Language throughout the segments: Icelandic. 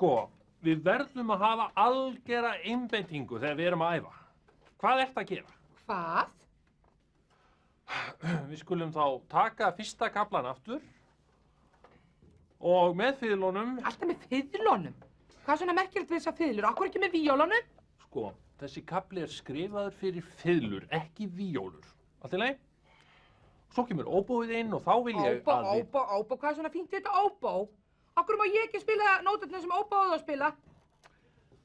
Sko, við verðum að hafa algera einbeitingu þegar við erum að æfa. Hvað ertu að gera? Hvað? Við skulum þá taka fyrsta kaflan aftur og með fiðlunum... Alltaf með fiðlunum? Hvað er svona merkilegt við þessar fiðlur? Akkur ekki með víólunum? Sko, þessi kafli skrifaður fyrir fiðlur, ekki víólur. Allt í lagi? Svo kemur óbóið inn og þá vil ég að... Óbó, hvað er svona fínt við þetta óbó? Akkur má ég ekki spila nóturnar sem óbóið að spila?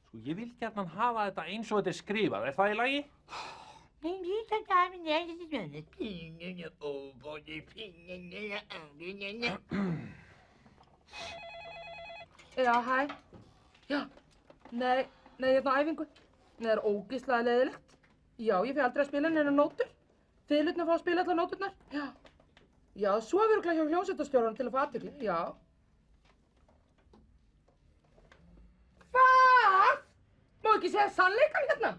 Sko, ég vil gjarnan hafa þetta eins og þetta skrifað. Er það í lagi? Já, hæ. Já, nei, hérna á æfingu. Það er ógeðslega leiðilegt. Já, ég fer aldrei að spila neina nótur. Fiðlurnar fá að spila allar nóturnar. Já. Já, svo er örugglega hjá hljómsveitarstjóranum til að fá athygli. Já. Hvað? Má ekki segja sannleikann hérna?